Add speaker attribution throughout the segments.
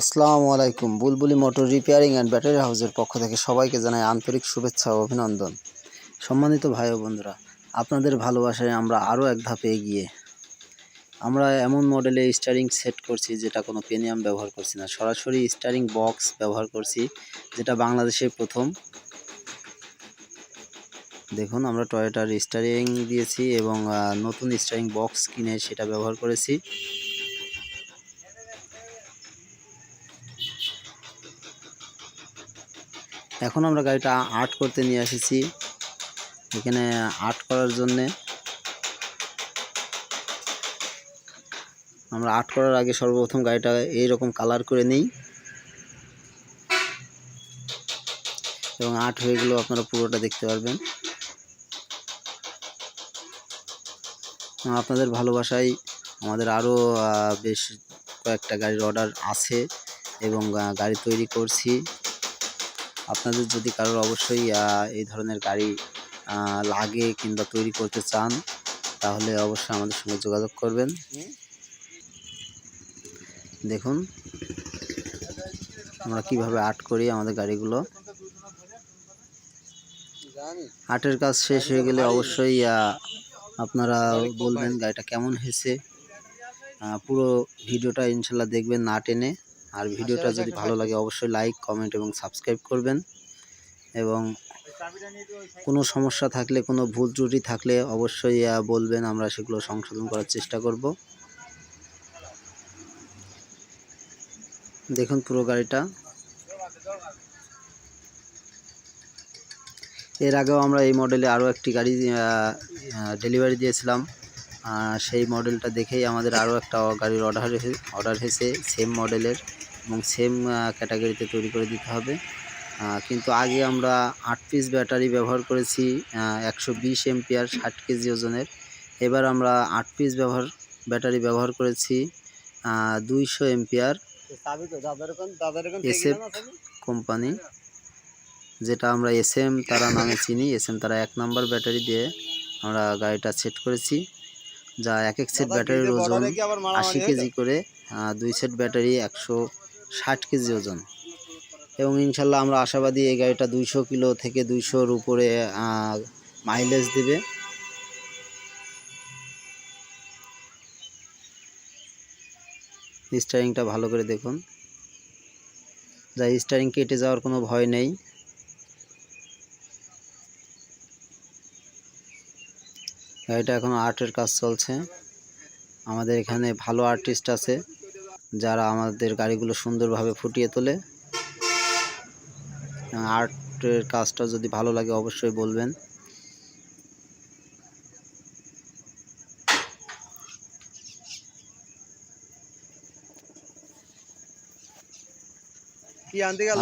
Speaker 1: আসসালামু আলাইকুম। বুলবুলি মোটর রিপেয়ারিং অ্যান্ড ব্যাটারি হাউসের পক্ষ থেকে সবাইকে জানাই আন্তরিক শুভেচ্ছা ও অভিনন্দন। সম্মানিত ভাই ও বন্ধুরা, আপনাদের ভালোবাসায় আমরা আরও এক ধাপ এগিয়ে। আমরা এমন মডেলে স্টিয়ারিং সেট করছি যেটা কোনো প্রিমিয়াম ব্যবহার করছি না, সরাসরি স্টিয়ারিং বক্স ব্যবহার করছি, যেটা বাংলাদেশে প্রথম। দেখুন, আমরা টয়োটার স্টিয়ারিং দিয়েছি এবং নতুন স্টিয়ারিং বক্স কিনে সেটা ব্যবহার করেছি। এখন আমরা গাড়িটা আর্ট করতে নিয়ে এসেছি। এখানে আর্ট করার জন্যে আমরা আর্ট করার আগে সর্বপ্রথম গাড়িটা এইরকম কালার করে নিই এবং আর্ট হয়ে গেলেও আপনারা পুরোটা দেখতে পারবেন। আপনাদের ভালোবাসায় আমাদের আরও বেশ কয়েকটা গাড়ির অর্ডার আছে এবং গাড়ি তৈরি করছি। আপনাদের যদি কারোর অবশ্যই এই ধরনের গাড়ি লাগে কিংবা তৈরি করতে চান তাহলে অবশ্যই আমাদের সঙ্গে যোগাযোগ করবেন। দেখুন আমরা কিভাবে আর্ট করি আমাদের গাড়িগুলো। আর্টের কাজ শেষ হয়ে গেলে অবশ্যই আপনারা বলবেন গাড়িটা কেমন হয়েছে। পুরো ভিডিওটা ইনশাল্লাহ দেখবেন না টেনে। আর ভিডিওটা যদি ভালো লাগে অবশ্যই লাইক, কমেন্ট এবং সাবস্ক্রাইব করবেন। এবং কোনো সমস্যা থাকলে, কোনো ভুল ত্রুটি থাকলে অবশ্যই বলবেন, আমরা সেগুলো সংশোধন করার চেষ্টা করব। দেখুন পুরো গাড়িটা। এর আগেও আমরা এই মডেলে আরও একটি গাড়ি ডেলিভারি দিয়েছিলাম। সেই মডেলটা দেখেই আমাদের আরও একটা গাড়ির অর্ডার হয়েছে সেম মডেলের এবং সেম ক্যাটাগরিতে তৈরি করে দিতে হবে। কিন্তু আগে আমরা 8 পিস ব্যাটারি ব্যবহার করেছি 120 এম্পিয়ার 60 কেজি ওজনের। এবার আমরা 8 পিস ব্যাটারি ব্যবহার করেছি 200 এম্পিয়ার এসএফ কোম্পানি, যেটা আমরা এসএম তারা নামে চিনি। এসএম তারা 1 নাম্বার ব্যাটারি দিয়ে আমরা গাড়িটা সেট করেছি, যা এক সেট ব্যাটারির ওজন 80 কেজি করে, 2 সেট ব্যাটারি 160 কেজি ওজন। এবং ইনশাল্লাহ আমরা আশাবাদী এই গাড়িটা 200 কিলো থেকে 200-র উপরে মাইলেজ দেবে। স্টিয়ারিংটা ভালো করে দেখুন, যা স্টিয়ারিং কেটে যাওয়ার কোনো ভয় নেই। গাড়িটা এখন আর্টের কাজ চলছে। আমাদের এখানে ভালো আর্টিস্ট আছে যারা আমাদের গাড়িগুলো সুন্দরভাবে ফুটিয়ে তোলে। আর্টের কাজটা যদি ভালো লাগে অবশ্যই বলবেন।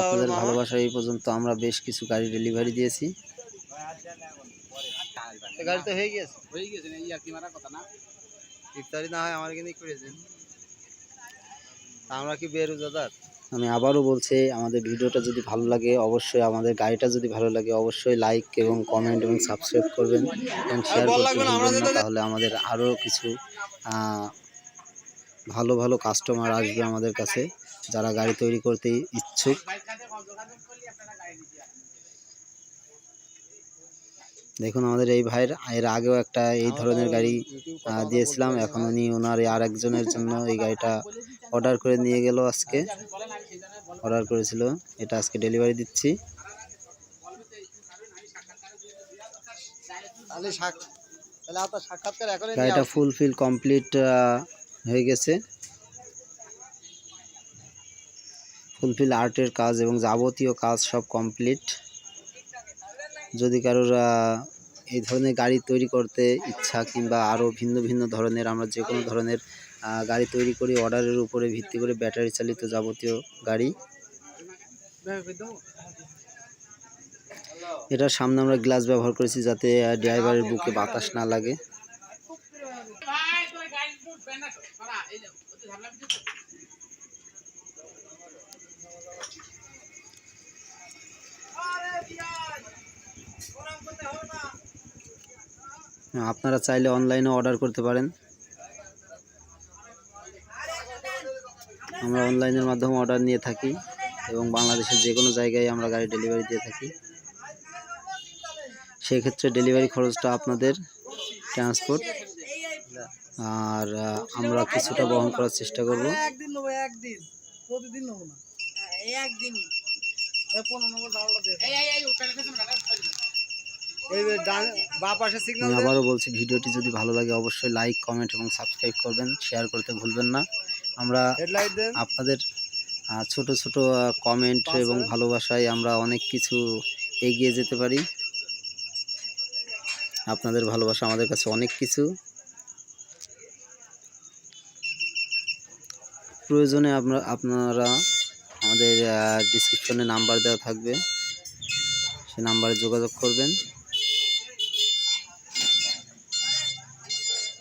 Speaker 1: আপনাদের ভালোবাসা এই পর্যন্ত আমরা বেশ কিছু গাড়ি ডেলিভারি দিয়েছি। গাড়ি তো হয়ে গেছে ইফতারি না হয় আমার কিনে করেছেন, আমরা কি বেরোজাদার। আমি আবারও বলছি, আমাদের ভিডিওটা যদি ভালো লাগে অবশ্যই, আমাদের গাড়িটা যদি ভালো লাগে অবশ্যই লাইক এবং কমেন্ট এবং সাবস্ক্রাইব করবেন এবং শেয়ার করতে ভুলবেন না। তাহলে আমাদের আরও কিছু ভালো ভালো কাস্টমার আসবে আমাদের কাছে যারা গাড়ি তৈরি করতে ইচ্ছুক। দেখুন আমাদের এই ভাইয়ের এর আগেও একটা এই ধরনের গাড়ি দিয়েছিলাম। এখন উনি ওনার আর একজনের জন্য এই গাড়িটা অর্ডার করে নিয়ে গেল। আজকে অর্ডার করেছিল, এটা আজকে ডেলিভারি দিচ্ছি। গাড়িটা ফুলফিল কমপ্লিট হয়ে গেছে। ফুলফিল আর্টের কাজ এবং যাবতীয় কাজ সব কমপ্লিট। যদি কারোর এই ধরনের গাড়ি তৈরি করতে ইচ্ছা কিংবা আরও ভিন্ন ভিন্ন ধরনের, আমরা যে কোনো ধরনের গাড়ি তৈরি করি অর্ডারের উপরে ভিত্তি করে, ব্যাটারি চালিত যাবতীয় গাড়ি। এটার সামনে আমরা গ্লাস ব্যবহার করেছি যাতে ড্রাইভারের বুকে বাতাস না লাগে। আপনারা চাইলে অনলাইনে অর্ডার করতে পারেন। আমরা অনলাইনের মাধ্যমে অর্ডার নিয়ে থাকি এবং বাংলাদেশের যে কোনো জায়গায় আমরা গাড়ি ডেলিভারি দিয়ে থাকি। সেক্ষেত্রে ডেলিভারি খরচটা আপনাদের ট্রান্সপোর্ট, আর আমরা কিছুটা বহন করার চেষ্টা করব। আমি আবারও বলছি, ভিডিওটি যদি ভালো লাগে অবশ্যই লাইক, কমেন্ট এবং সাবস্ক্রাইব করবেন, শেয়ার করতে ভুলবেন না। আমরা আপনাদের ছোট ছোট কমেন্ট এবং ভালোবাসায় আমরা অনেক কিছু এগিয়ে যেতে পারি। আপনাদের ভালোবাসা আমাদের কাছে অনেক কিছু। প্রয়োজনে আপনারা আমাদের ডিসক্রিপশনে নাম্বার দেওয়া থাকবে, সেই নাম্বারে যোগাযোগ করবেন।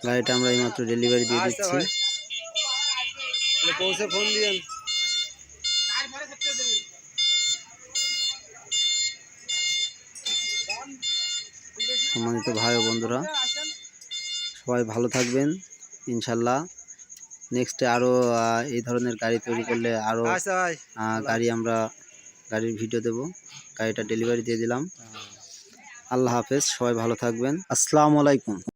Speaker 1: গাড়িটা আমরা এইমাত্র ডেলিভারি দিয়ে দিচ্ছি। পৌঁছে ফোন দিয়েন। সম্মানিত ভাই ও বন্ধুরা, সবাই ভালো থাকবেন। ইনশাল্লাহ নেক্সটে আরও এই ধরনের গাড়ি তৈরি করলে আরও গাড়ির ভিডিও দেব। গাড়িটা ডেলিভারি দিয়ে দিলাম। আল্লাহ হাফেজ, সবাই ভালো থাকবেন। আসসালামু আলাইকুম।